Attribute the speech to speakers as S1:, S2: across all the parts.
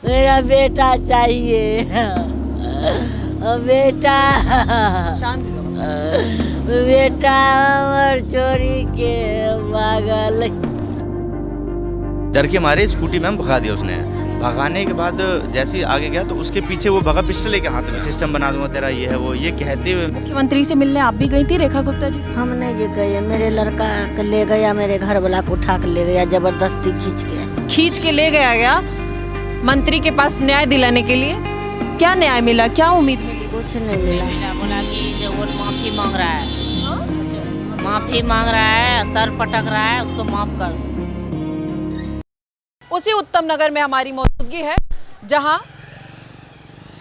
S1: मेरा बेटा चाहिए। बेटा
S2: शांत लो।
S1: बेटा हमर चोरी के भागल।
S3: डर के मारे स्कूटी मैम भगा दिया उसने। भगाने के बाद जैसे ही आगे गया तो उसके पीछे वो भगा पिस्टल लेके हाथ में, सिस्टम बना दूंगा तेरा, ये है वो, ये कहते हुए।
S2: मुख्यमंत्री से मिलने आप भी गई थी रेखा गुप्ता जी से?
S1: हम नहीं जे गए, मेरे लड़का के ले गया, मेरे घर वाला को उठा के ले गया जबरदस्ती
S2: खींच के ले गया मंत्री के पास न्याय दिलाने के लिए। क्या न्याय मिला, क्या उम्मीद मिली?
S1: कुछ नहीं मिला।
S4: बोला कि जो वो माफी मांग रहा है, माफी मांग रहा है, सर पटक रहा है, उसको माफ कर दो।
S2: उसी उत्तम नगर में हमारी मौजूदगी है, जहां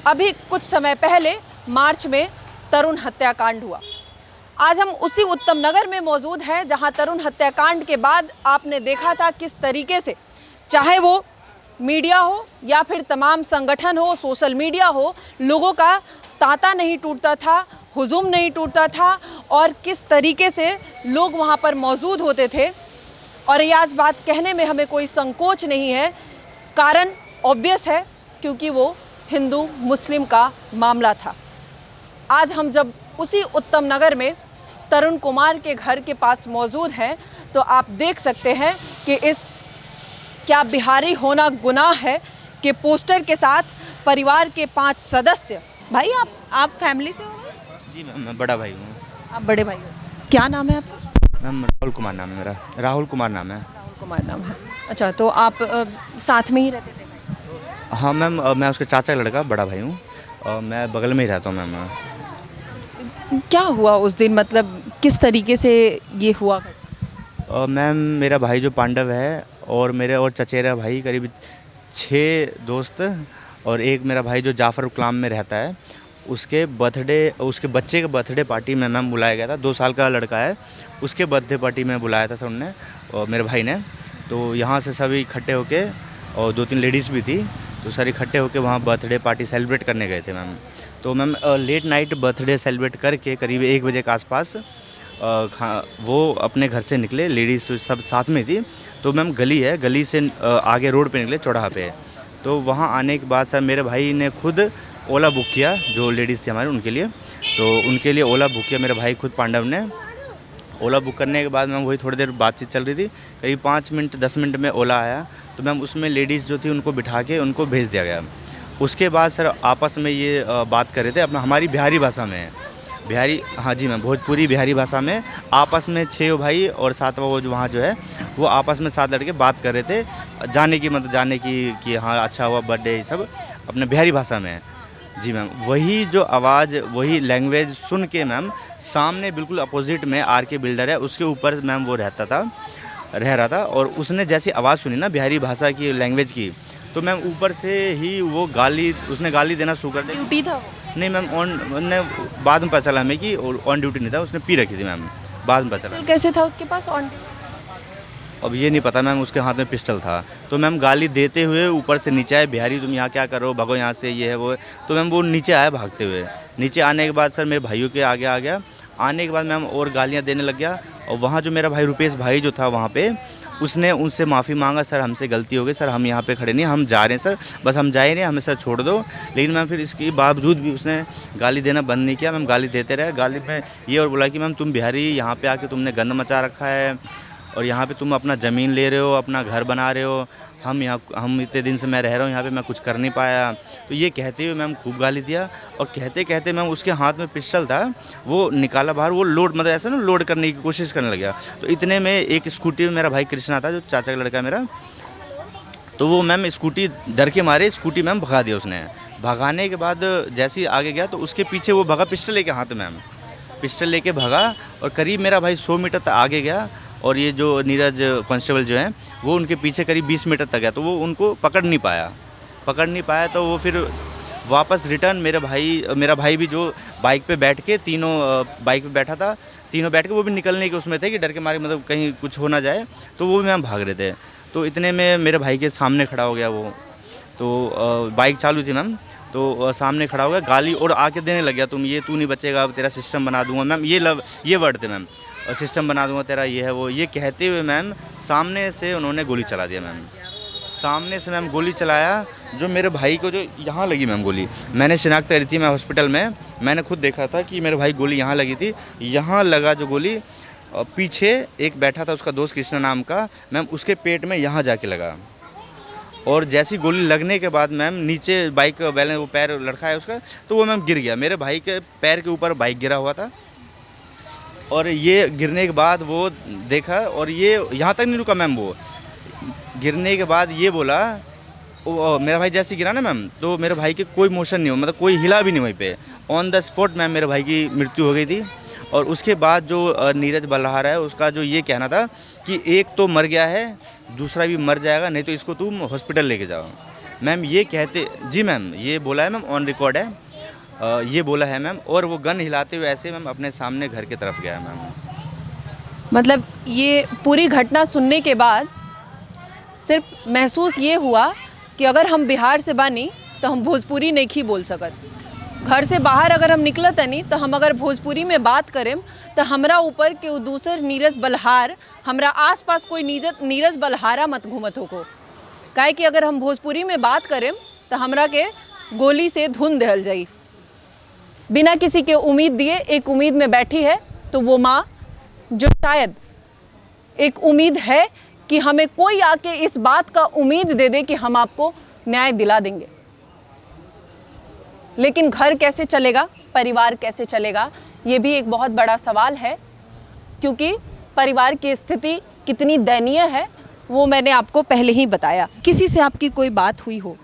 S2: अभी कुछ समय पहले मार्च में तरुण हत्याकांड हुआ। आज हम उसी उत्तम नगर में मौजूद हैं, जहां तरुण हत्याकांड के बाद आपने देखा था किस तरीके से, चाहे वो मीडिया हो या फिर तमाम संगठन हो, सोशल मीडिया हो, लोगों का तांता नहीं टूटता था, हुजूम नहीं टूटता था, और किस तरीके से लोग वहां पर मौजूद होते थे। और ये आज बात कहने में हमें कोई संकोच नहीं है, कारण ऑब्वियस है, क्योंकि वो हिंदू मुस्लिम का मामला था। आज हम जब उसी उत्तम नगर में तरुण कुमार के घर के पास मौजूद हैं, तो आप देख सकते हैं कि इस क्या बिहारी होना गुनाह है कि पोस्टर के साथ परिवार के 5 सदस्य। भाई आप फैमिली से हो?
S3: जी मैम, मैं बड़ा भाई हूँ।
S2: आप बड़े भाई हो। क्या नाम है आपका?
S3: मैम राहुल कुमार नाम है मेरा, राहुल कुमार नाम है।
S2: राहुल कुमार नाम है। अच्छा, तो आप साथ में ही रहते थे?
S3: हाँ मैम, मैं उसके चाचा का लड़का बड़ा भाई हूँ। मैं बगल में ही रहता हूँ मैम।
S2: क्या हुआ उस दिन, मतलब किस तरीके से ये हुआ?
S3: मैम मेरा भाई जो पांडव है और मेरे और चचेरा भाई करीब 6 दोस्त, और एक मेरा भाई जो जाफ़र कलाम में रहता है, उसके बच्चे के बर्थडे पार्टी में मैम बुलाया गया था। 2 साल का लड़का है, उसके बर्थडे पार्टी में बुलाया था सर उनने और मेरे भाई ने। तो यहाँ से सभी इकट्ठे होके, और 2-3 लेडीज़ भी थी, तो सर इकट्ठे होके वहाँ बर्थडे पार्टी सेलिब्रेट करने गए थे मैम। तो ma'am late night birthday celebrate करके करीब 1 बजे के आसपास वो अपने घर से निकले, लेडीज़ सब साथ में थी। तो मैम गली है, गली से आगे रोड पे निकले, चौराहा पे। तो वहाँ आने के बाद सर मेरे भाई ने खुद ओला बुक किया, जो लेडीज़ थी हमारे उनके लिए, तो उनके लिए ओला बुक किया मेरे भाई खुद पांडव ने। ओला बुक करने के बाद मैम वही थोड़ी देर बातचीत चल रही थी, करीब 5 मिनट 10 मिनट में ओला आया। तो मैम उसमें लेडीज़ जो थी उनको बिठा के उनको भेज दिया गया। उसके बाद सर आपस में ये बात कर रहे थे अपना, हमारी बिहारी भाषा में, हाँ जी मैम, भोजपुरी बिहारी भाषा में आपस में 6 भाई और 7वां वो जो वहाँ जो है, वो आपस में 7 लड़के बात कर रहे थे जाने की कि हाँ अच्छा हुआ बर्थडे, ये सब अपने बिहारी भाषा में। जी मैम, वही जो आवाज़, वही लैंग्वेज सुन के मैम सामने बिल्कुल अपोजिट में आर.के. बिल्डर है, उसके ऊपर मैम वो रह रहा था, और उसने जैसी आवाज़ सुनी ना बिहारी भाषा की लैंग्वेज की, तो मैम ऊपर से ही वो उसने गाली देना शुरू कर दी।
S2: ड्यूटी था वो?
S3: नहीं मैम, बाद में पता चला हमें कि ऑन ड्यूटी नहीं था, उसने पी रखी थी मैम, बाद में पता चला।
S2: कैसे था उसके पास ऑन?
S3: अब ये नहीं पता मैम, उसके हाथ में पिस्टल था। तो मैम गाली देते हुए ऊपर से नीचे आए, बिहारी तुम यहाँ क्या कर रहे हो, भागो यहाँ से, ये है वो है। तो मैम वो नीचे आया भागते हुए। नीचे आने के बाद सर मेरे भाइयों के आगे आ गया। आने के बाद मैम और गालियाँ देने लग गया, और वहाँ जो मेरा भाई रुपेश भाई जो था वहाँ पे, उसने उनसे माफ़ी मांगा, सर हमसे गलती हो गई सर, हम यहाँ पे खड़े नहीं, हम जा रहे हैं सर, बस हम जा ही नहीं, हमें सर छोड़ दो। लेकिन मैम फिर इसके बावजूद भी उसने गाली देना बंद नहीं किया। मैम गाली देते रहे, गाली में ये और बोला कि मैम तुम बिहारी, यहाँ पे आके तुमने गंद मचा रखा है, और यहाँ पे तुम अपना ज़मीन ले रहे हो, अपना घर बना रहे हो, हम इतने दिन से मैं रह रहा हूँ यहाँ पे, मैं कुछ कर नहीं पाया। तो ये कहते हुए मैम खूब गाली दिया, और कहते कहते मैम उसके हाथ में पिस्टल था, वो निकाला बाहर, वो लोड, मतलब ऐसा ना लोड करने की कोशिश करने लग गया। तो इतने में एक स्कूटी में मेरा भाई कृष्णा था, जो चाचा का लड़का है मेरा, तो वो मैम स्कूटी डर के मारे स्कूटी मैम भगा दिया उसने। भगाने के बाद जैसे ही आगे गया तो उसके पीछे वो भगा पिस्टल लेके हाथ में, मैम पिस्टल लेके भगा, और करीब मेरा भाई 100 मीटर तक आगे गया, और ये जो नीरज कांस्टेबल जो हैं वो उनके पीछे करीब 20 मीटर तक गया, तो वो उनको पकड़ नहीं पाया। तो वो फिर वापस रिटर्न मेरा भाई भी जो बाइक पे बैठ के, तीनों बाइक पे बैठा था, तीनों बैठ के वो भी निकलने के उसमें थे कि डर के मारे, मतलब कहीं कुछ हो ना जाए, तो वो भी मैम भाग रहे थे। तो इतने में मेरे भाई के सामने खड़ा हो गया वो, तो बाइक चालू थी मैम, तो सामने खड़ा हो गया, गाली और आके देने लग गया, तू नहीं बचेगा, तेरा सिस्टम बना दूंगा। मैम ये वर्ड थे मैम, सिस्टम बना दूंगा तेरा, ये है वो, ये कहते हुए मैम सामने से उन्होंने गोली चला दिया मैम, सामने से मैम गोली चलाया, जो मेरे भाई को जो यहाँ लगी मैम गोली, मैंने शिनाख्त करी थी मैं हॉस्पिटल में, मैंने खुद देखा था कि मेरे भाई गोली यहाँ लगी थी, यहाँ लगा जो गोली, पीछे एक बैठा था उसका दोस्त कृष्णा नाम का मैम, उसके पेट में यहाँ जाके लगा। और जैसी गोली लगने के बाद मैम नीचे बाइक बैलेंस, वो पैर लड़खा है उसका, तो वो मैम गिर गया। मेरे भाई के पैर के ऊपर बाइक गिरा हुआ था, और ये गिरने के बाद वो देखा, और ये यहाँ तक नहीं रुका मैम, वो गिरने के बाद ये बोला, मेरा भाई जैसे गिरा ना मैम, तो मेरे भाई के कोई मोशन नहीं हो, मतलब कोई हिला भी नहीं वहीं पे, ऑन द स्पॉट मैम मेरे भाई की मृत्यु हो गई थी। और उसके बाद जो नीरज बल्हार है, उसका जो ये कहना था कि एक तो मर गया है, दूसरा भी मर जाएगा, नहीं तो इसको तुम हॉस्पिटल लेके जाओ। मैम ये कहते, जी मैम ये बोला है मैम, ऑन रिकॉर्ड है, ये बोला है मैम, और वो गन हिलाते हुए ऐसे मैम अपने सामने घर की तरफ गया मैम।
S2: मतलब ये पूरी घटना सुनने के बाद सिर्फ महसूस ये हुआ कि अगर हम बिहार से बानी तो हम भोजपुरी नहीं ही बोल सकत। घर से बाहर अगर हम निकलत नहीं तो हम अगर भोजपुरी में बात करें तो हमरा ऊपर के दूसर नीरज बल्हार, हमरा आसपास कोई नीरज बल्हारा मत घूमत हो को, काहे कि अगर हम भोजपुरी में बात करें तो हमरा के गोली से धुन दहल जाई। बिना किसी के उम्मीद दिए एक उम्मीद में बैठी है, तो वो माँ जो शायद एक उम्मीद है कि हमें कोई आके इस बात का उम्मीद दे दे कि हम आपको न्याय दिला देंगे। लेकिन घर कैसे चलेगा, परिवार कैसे चलेगा, ये भी एक बहुत बड़ा सवाल है, क्योंकि परिवार की स्थिति कितनी दयनीय है वो मैंने आपको पहले ही बताया। किसी से आपकी कोई बात हुई हो?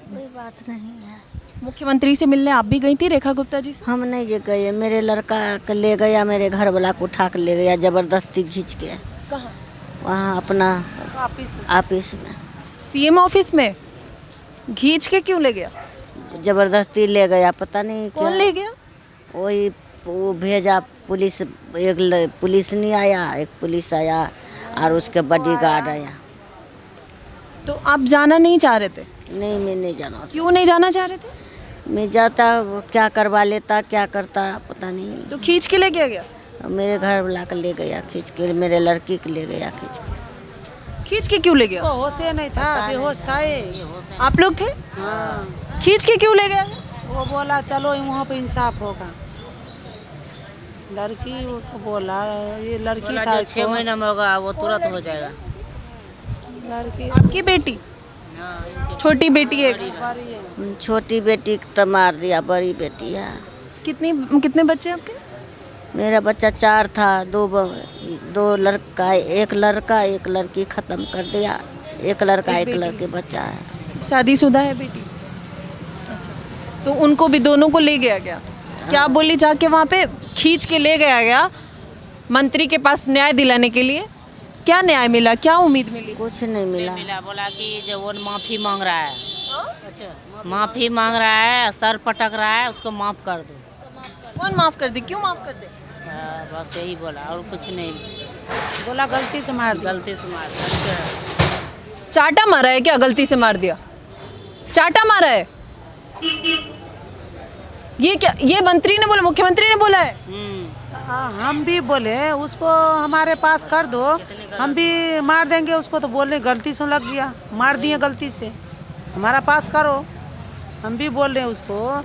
S1: कोई बात नहीं है।
S2: मुख्यमंत्री से मिलने आप भी गई थी, रेखा गुप्ता जी से?
S1: हम नहीं ये गए, मेरे लड़का को ले गया, मेरे घर वाला को उठा कर ले गया ज़बरदस्ती खींच के।
S2: कहाँ?
S1: वहाँ अपना ऑफिस में।
S2: सीएम ऑफिस में खींच के क्यों ले गया?
S1: ज़बरदस्ती ले गया, पता नहीं
S2: कौन ले गया?
S1: वही वो भेजा पुलिस, एक पुलिस नहीं आया, एक पुलिस आया और उसके बॉडीगार्ड आया।
S2: तो आप जाना नहीं चाह रहे थे?
S1: नहीं, मैं नहीं जाना।
S2: क्यों नहीं जाना चाह रहे थे?
S1: मैं जाता क्या करवा लेता, क्या करता पता नहीं।
S2: तो खींच के ले गया?
S1: मेरे घर वाला को ले गया खींच के, मेरे लड़की को ले गया खींच के।
S2: खींच के क्यों ले गया?
S5: होश नहीं था, बेहोश था ये।
S2: आप लोग थे?
S5: हाँ,
S2: खींच के क्यों ले गया?
S5: वो बोला चलो वहाँ पे इंसाफ होगा। लड़की को बोला, ये लड़की था,
S4: 6 महीना में होगा, वो तुरंत हो जाएगा।
S5: लड़की
S2: आपकी बेटी? छोटी बेटी है?
S5: बड़ी है।
S1: छोटी बेटी को तो मार दिया, बड़ी बेटी है।
S2: कितने बच्चे आपके?
S1: मेरा बच्चा 4 था, दो लड़का, एक लड़का एक लड़की ख़त्म कर दिया, एक लड़का एक लड़की बच्चा है।
S2: शादीशुदा है बेटी? अच्छा, तो उनको भी दोनों को ले गया गया? क्या बोली जाके वहाँ पे? खींच के ले गया मंत्री के पास न्याय दिलाने के लिए। क्या न्याय मिला, क्या उम्मीद मिली?
S1: कुछ नहीं मिला।
S4: बोला कि जो वो माफ़ी मांग रहा है, अच्छा माफ़ी मांग रहा है, सर पटक रहा है, उसको माफ़ कर दो।
S2: कौन माफ़ कर दे? क्यों माफ़ कर दे?
S4: बस यही बोला और कुछ नहीं।
S5: बोला गलती से मार दिया।
S4: गलती से मार दिया। अच्छा,
S2: चाटा मारा है क्या? गलती से मार दिया? चाटा मारा है? ये क्या, ये मंत्री ने बोला, मुख्यमंत्री ने बोला है?
S5: हम भी बोले उसको हमारे पास कर दो, हम भी मार देंगे उसको, तो बोलने गलती से लग गया, मार दिए गलती से, हमारा पास करो। हम भी बोल रहे हैं उसको,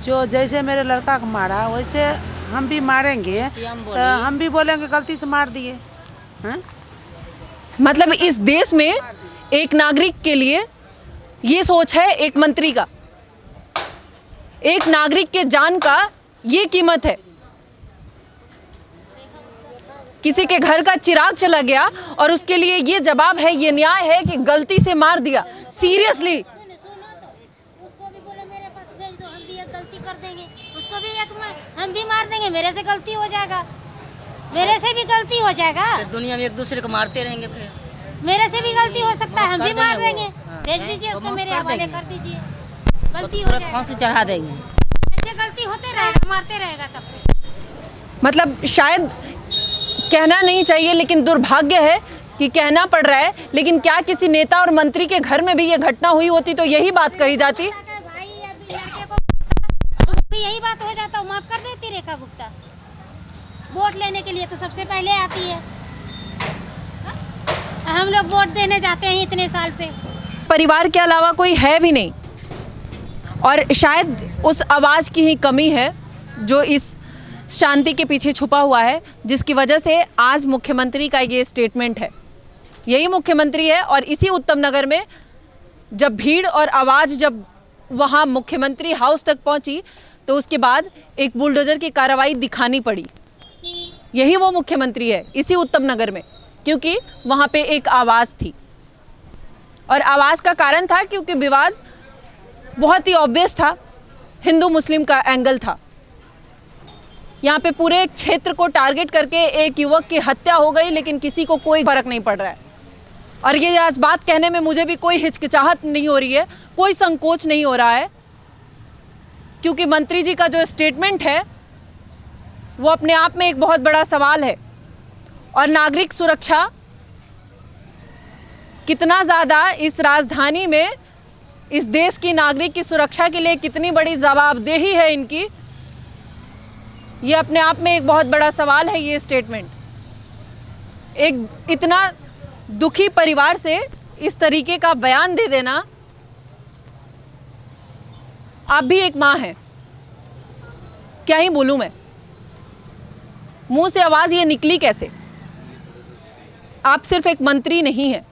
S5: जो जैसे मेरे लड़का को मारा वैसे हम भी मारेंगे, तो हम भी बोलेंगे गलती से मार दिए। हाँ?
S2: मतलब इस देश में एक नागरिक के लिए ये सोच है, एक मंत्री का, एक नागरिक के जान का ये कीमत है। किसी के घर का चिराग चला गया और उसके लिए ये जवाब है, ये न्याय है कि गलती से मार दिया। सीरियसली
S6: उसको भी बोले मेरे पास भेज दो, हम भी एक गलती कर देंगे, उसको भी हम भी मार देंगे, मेरे से गलती हो जाएगा, मेरे से भी गलती हो जाएगा।
S4: दुनिया में एक दूसरे को मारते रहेंगे, फिर
S6: मेरे से भी गलती हो सकता है, हम भी मार देंगे। भेज दीजिए उसको, मेरे हवाले कर दीजिए, गलती हो जाएगी,
S4: फांसी चढ़ा देंगे।
S6: ऐसे गलती होते रहेगा, मारते रहेगा तब।
S2: मतलब शायद कहना नहीं चाहिए, लेकिन दुर्भाग्य है कि कहना पड़ रहा है। लेकिन क्या किसी नेता और मंत्री के घर में भी ये घटना हुई होती तो यही बात कही जाती?
S6: भाई या लड़के को भी यही बात हो जाता, माफ कर देती रेखा गुप्ता। वोट लेने के लिए तो सबसे पहले आती है। हम लोग वोट देने जाते हैं इतने साल से।
S2: परिवार के अलावा कोई है भी नहीं, और शायद उस आवाज़ की ही कमी है जो इस शांति के पीछे छुपा हुआ है, जिसकी वजह से आज मुख्यमंत्री का ये स्टेटमेंट है। यही मुख्यमंत्री है, और इसी उत्तम नगर में जब भीड़ और आवाज़ जब वहाँ मुख्यमंत्री हाउस तक पहुँची तो उसके बाद एक बुलडोज़र की कार्रवाई दिखानी पड़ी। यही वो मुख्यमंत्री है इसी उत्तम नगर में, क्योंकि वहाँ पे एक आवाज़ थी, और आवाज़ का कारण था क्योंकि विवाद बहुत ही ऑब्वियस था, हिंदू मुस्लिम का एंगल था। यहाँ पे पूरे एक क्षेत्र को टारगेट करके एक युवक की हत्या हो गई, लेकिन किसी को कोई फर्क नहीं पड़ रहा है। और ये आज बात कहने में मुझे भी कोई हिचकिचाहट नहीं हो रही है, कोई संकोच नहीं हो रहा है, क्योंकि मंत्री जी का जो स्टेटमेंट है वो अपने आप में एक बहुत बड़ा सवाल है। और नागरिक सुरक्षा कितना ज़्यादा इस राजधानी में, इस देश की नागरिक की सुरक्षा के लिए कितनी बड़ी जवाबदेही है इनकी, ये अपने आप में एक बहुत बड़ा सवाल है। ये स्टेटमेंट एक इतना दुखी परिवार से इस तरीके का बयान दे देना, आप भी एक माँ हैं, क्या ही बोलूँ मैं, मुंह से आवाज़ ये निकली कैसे? आप सिर्फ एक मंत्री नहीं हैं,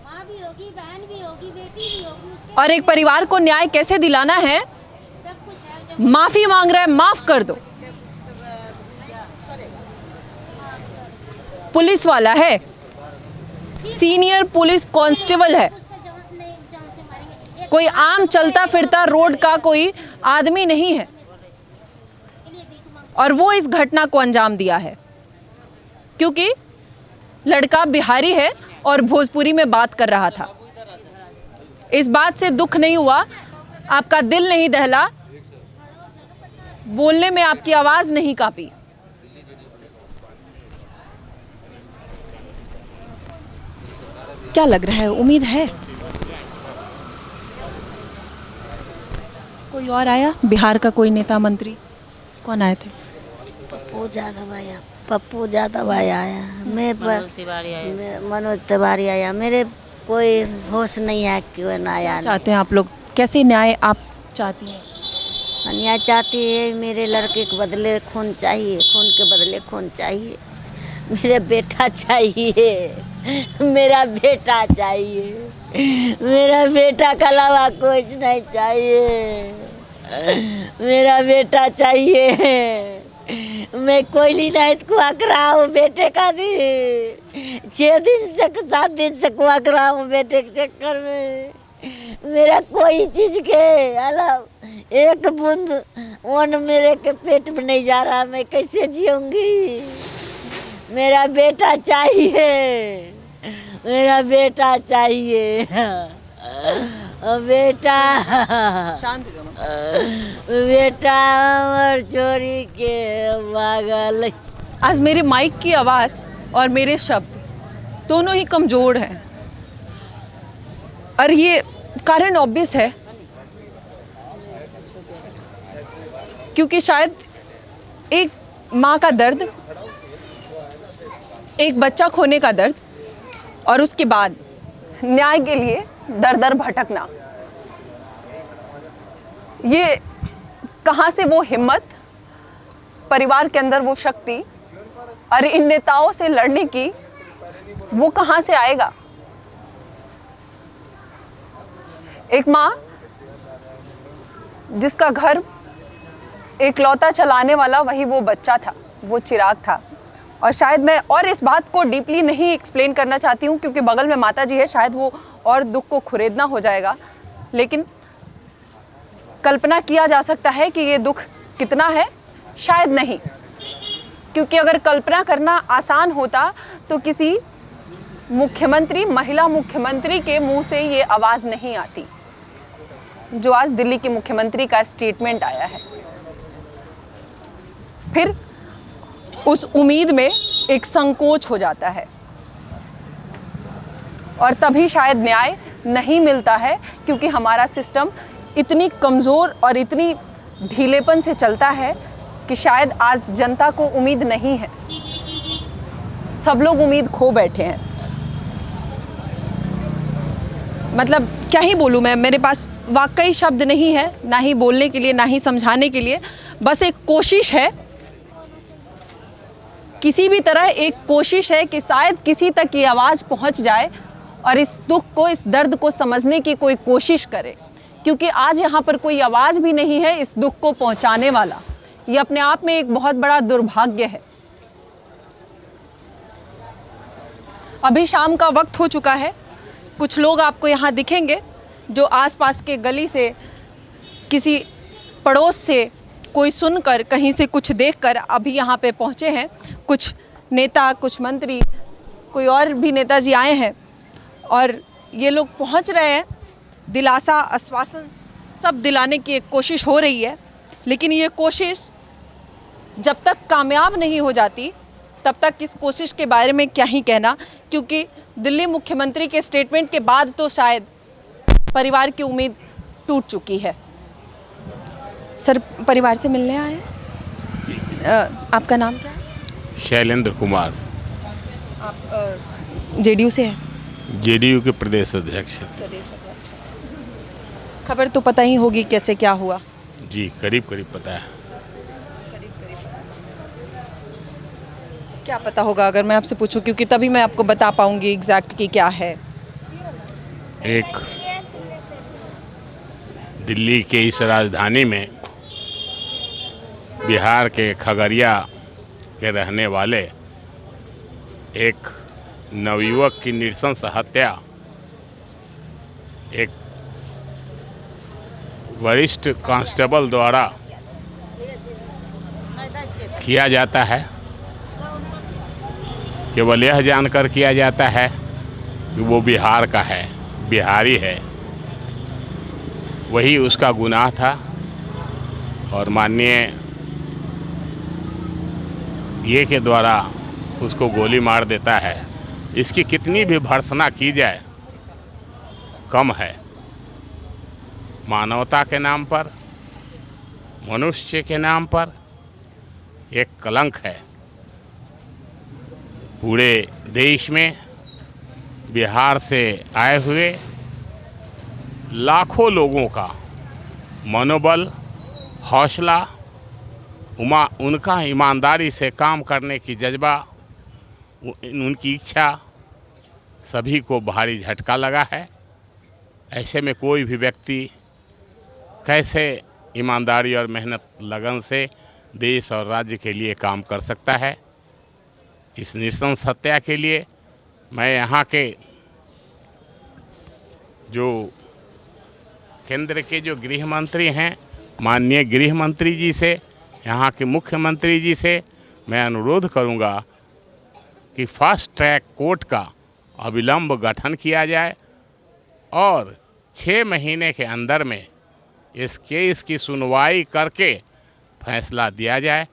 S6: माँ भी होगी, बहन भी होगी, बेटी भी होगी,
S2: और एक परिवार को न्याय कैसे दिलाना है,
S6: सब कुछ है।
S2: माफ़ी मांग रहा है, माफ़ कर दो। पुलिस वाला है, सीनियर पुलिस कांस्टेबल है,
S6: उसका जवाब नहीं, जान से मारेंगे।
S2: कोई आम चलता फिरता रोड का कोई आदमी नहीं है, और वो इस घटना को अंजाम दिया है क्योंकि लड़का बिहारी है और भोजपुरी में बात कर रहा था। इस बात से दुख नहीं हुआ, आपका दिल नहीं दहला, बोलने में आपकी आवाज़ नहीं कांपी। क्या लग रहा है, उम्मीद है कोई और आया? बिहार का कोई नेता मंत्री कौन आए थे?
S1: पप्पू यादव आया,
S4: मनोज तिवारी आए।
S1: मनोज तिवारी आया। मेरे कोई होश नहीं है क्यों ना आया।
S2: चाहते हैं आप लोग, कैसे न्याय आप चाहती हैं?
S1: अन्याय चाहती है, मेरे लड़के के बदले खून चाहिए, खून के बदले खून चाहिए, मेरे बेटा चाहिए, मेरा बेटा चाहिए, मेरा बेटा के अलावा कुछ नहीं चाहिए, मेरा बेटा चाहिए। मैं कोयली नाइट कुआक रहा हूँ बेटे का दी, 6 दिन से 7 दिन से कुआक रहा हूँ बेटे के चक्कर में। मेरा कोई चीज़ के अलावा एक बूंद अन्न मेरे के पेट में नहीं जा रहा, मैं कैसे जीऊँगी? मेरा बेटा चाहिए, मेरा बेटा चाहिए, बेटा
S2: शांत
S1: बेटा और चोरी के पागल।
S2: आज मेरे माइक की आवाज़ और मेरे शब्द दोनों ही कमज़ोर हैं, और ये कारण ऑब्वियस है क्योंकि शायद एक माँ का दर्द, एक बच्चा खोने का दर्द, और उसके बाद न्याय के लिए दर दर भटकना, ये कहाँ से वो हिम्मत, परिवार के अंदर वो शक्ति और इन नेताओं से लड़ने की वो कहाँ से आएगा? एक माँ जिसका घर एकलौता चलाने वाला वही वो बच्चा था, वो चिराग था। और शायद मैं और इस बात को डीपली नहीं एक्सप्लेन करना चाहती हूँ क्योंकि बगल में माता जी है, शायद वो और दुख को खुरेदना हो जाएगा, लेकिन कल्पना किया जा सकता है कि ये दुख कितना है। शायद नहीं, क्योंकि अगर कल्पना करना आसान होता तो किसी मुख्यमंत्री, महिला मुख्यमंत्री के मुंह से ये आवाज़ नहीं आती जो आज दिल्ली के मुख्यमंत्री का स्टेटमेंट आया है। फिर उस उम्मीद में एक संकोच हो जाता है और तभी शायद न्याय नहीं मिलता है, क्योंकि हमारा सिस्टम इतनी कमज़ोर और इतनी ढीलेपन से चलता है कि शायद आज जनता को उम्मीद नहीं है, सब लोग उम्मीद खो बैठे हैं। मतलब क्या ही बोलूँ मैं, मेरे पास वाकई शब्द नहीं है, ना ही बोलने के लिए ना ही समझाने के लिए। बस एक कोशिश है, किसी भी तरह एक कोशिश है कि शायद किसी तक ये आवाज़ पहुंच जाए और इस दुख को, इस दर्द को समझने की कोई कोशिश करे, क्योंकि आज यहाँ पर कोई आवाज़ भी नहीं है इस दुख को पहुंचाने वाला। ये अपने आप में एक बहुत बड़ा दुर्भाग्य है। अभी शाम का वक्त हो चुका है। कुछ लोग आपको यहाँ दिखेंगे जो आसपास के गली से, किसी पड़ोस से कोई सुनकर, कहीं से कुछ देखकर अभी यहाँ पे पहुँचे हैं। कुछ नेता, कुछ मंत्री, कोई और भी नेताजी आए हैं और ये लोग पहुँच रहे हैं। दिलासा, आश्वासन सब दिलाने की एक कोशिश हो रही है, लेकिन ये कोशिश जब तक कामयाब नहीं हो जाती तब तक इस कोशिश के बारे में क्या ही कहना, क्योंकि दिल्ली मुख्यमंत्री के स्टेटमेंट के बाद तो शायद परिवार की उम्मीद टूट चुकी है। सर, परिवार से मिलने आए हैं? आपका नाम क्या है?
S7: शैलेंद्र कुमार।
S2: आप जेडीयू से हैं?
S7: जेडीयू के प्रदेश अध्यक्ष हैं।
S2: खबर तो पता ही होगी कैसे क्या हुआ?
S7: जी, करीब करीब पता है।
S2: क्या पता होगा अगर मैं आपसे पूछूं, क्योंकि तभी मैं आपको बता पाऊंगी एग्जैक्ट कि क्या है।
S7: एक दिल्ली के इस राजधानी में बिहार के खगड़िया के रहने वाले एक नवयुवक की नृशंस हत्या एक वरिष्ठ कांस्टेबल द्वारा किया जाता है। केवल यह जानकर किया जाता है कि वो बिहार का है, बिहारी है, वही उसका गुनाह था। और माननीय ये के द्वारा उसको गोली मार देता है। इसकी कितनी भी भर्त्सना की जाए कम है। मानवता के नाम पर, मनुष्य के नाम पर एक कलंक है। पूरे देश में बिहार से आए हुए लाखों लोगों का मनोबल, हौसला, उनका ईमानदारी से काम करने की जज्बा, उनकी इच्छा, सभी को भारी झटका लगा है। ऐसे में कोई भी व्यक्ति कैसे ईमानदारी और मेहनत लगन से देश और राज्य के लिए काम कर सकता है। इस नृशंस हत्या के लिए मैं यहाँ के जो केंद्र के जो गृह मंत्री हैं, माननीय गृह मंत्री जी से, यहाँ के मुख्यमंत्री जी से मैं अनुरोध करूँगा कि फास्ट ट्रैक कोर्ट का अविलंब गठन किया जाए और 6 महीने के अंदर में इस केस की सुनवाई करके फैसला दिया जाए,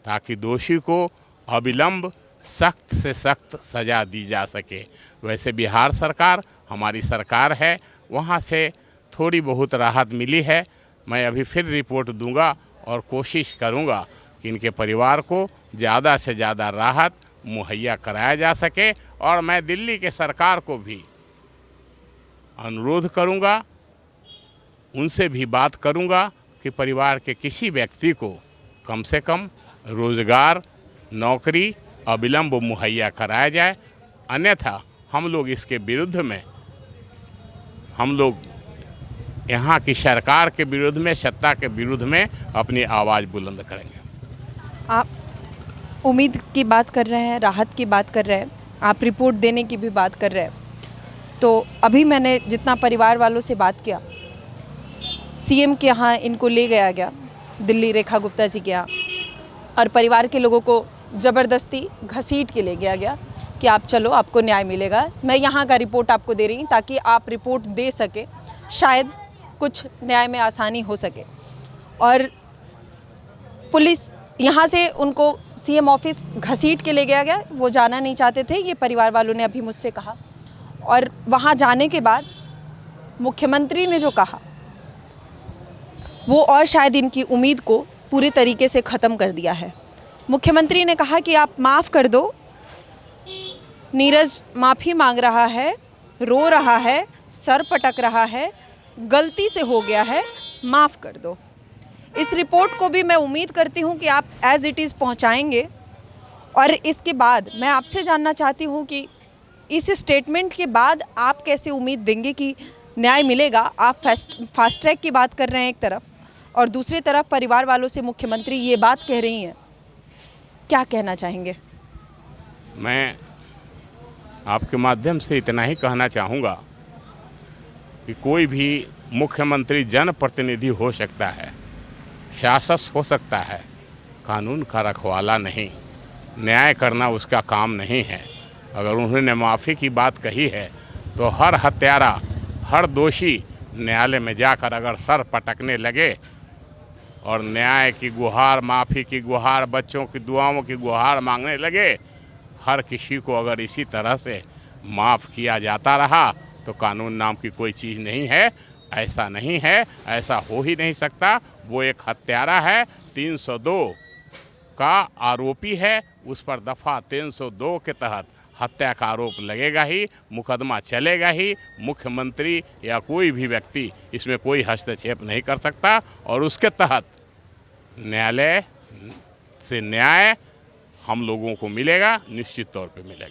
S7: ताकि दोषी को अविलंब सख्त से सख्त सज़ा दी जा सके। वैसे बिहार सरकार हमारी सरकार है, वहाँ से थोड़ी बहुत राहत मिली है। मैं अभी फिर रिपोर्ट दूंगा और कोशिश करूंगा कि इनके परिवार को ज़्यादा से ज़्यादा राहत मुहैया कराया जा सके। और मैं दिल्ली के सरकार को भी अनुरोध करूंगा, उनसे भी बात करूंगा कि परिवार के किसी व्यक्ति को कम से कम रोज़गार, नौकरी अविलंब मुहैया कराया जाए। अन्यथा हम लोग इसके विरुद्ध में, हम लोग यहाँ की सरकार के विरुद्ध में, सत्ता के विरुद्ध में अपनी आवाज़ बुलंद करेंगे।
S2: आप उम्मीद की बात कर रहे हैं, राहत की बात कर रहे हैं, आप रिपोर्ट देने की भी बात कर रहे हैं। तो अभी मैंने जितना परिवार वालों से बात किया, सीएम के यहाँ इनको ले गया गया, दिल्ली रेखा गुप्ता जी के यहाँ, और परिवार के लोगों को ज़बरदस्ती घसीट के ले गया कि आप चलो, आपको न्याय मिलेगा। मैं यहाँ का रिपोर्ट आपको दे रही हूँ ताकि आप रिपोर्ट दे सके, शायद कुछ न्याय में आसानी हो सके। और पुलिस यहाँ से उनको सीएम ऑफिस घसीट के ले गया, वो जाना नहीं चाहते थे, ये परिवार वालों ने अभी मुझसे कहा। और वहाँ जाने के बाद मुख्यमंत्री ने जो कहा वो और शायद इनकी उम्मीद को पूरे तरीके से ख़त्म कर दिया है। मुख्यमंत्री ने कहा कि आप माफ़ कर दो, नीरज माफ़ी मांग रहा है, रो रहा है, सर पटक रहा है, गलती से हो गया है, माफ़ कर दो। इस रिपोर्ट को भी मैं उम्मीद करती हूँ कि आप एज़ इट इज़ पहुँचाएंगे। और इसके बाद मैं आपसे जानना चाहती हूँ कि इस स्टेटमेंट के बाद आप कैसे उम्मीद देंगे कि न्याय मिलेगा। आप फास्ट ट्रैक की बात कर रहे हैं एक तरफ, और दूसरी तरफ परिवार वालों से मुख्यमंत्री ये बात कह रही हैं, क्या कहना चाहेंगे?
S7: मैं आपके माध्यम से इतना ही कहना चाहूँगा कि कोई भी मुख्यमंत्री जनप्रतिनिधि हो सकता है, शासक हो सकता है, कानून का रखवाला नहीं। न्याय करना उसका काम नहीं है। अगर उन्होंने माफ़ी की बात कही है तो हर हत्यारा, हर दोषी न्यायालय में जाकर अगर सर पटकने लगे और न्याय की गुहार, माफ़ी की गुहार, बच्चों की दुआओं की गुहार मांगने लगे, हर किसी को अगर इसी तरह से माफ़ किया जाता रहा तो कानून नाम की कोई चीज़ नहीं है। ऐसा नहीं है, ऐसा हो ही नहीं सकता। वो एक हत्यारा है, 302 का आरोपी है, उस पर दफ़ा 302 के तहत हत्या का आरोप लगेगा ही, मुकदमा चलेगा ही। मुख्यमंत्री या कोई भी व्यक्ति इसमें कोई हस्तक्षेप नहीं कर सकता और उसके तहत न्यायालय से न्याय हम लोगों को मिलेगा, निश्चित तौर पे मिलेगा।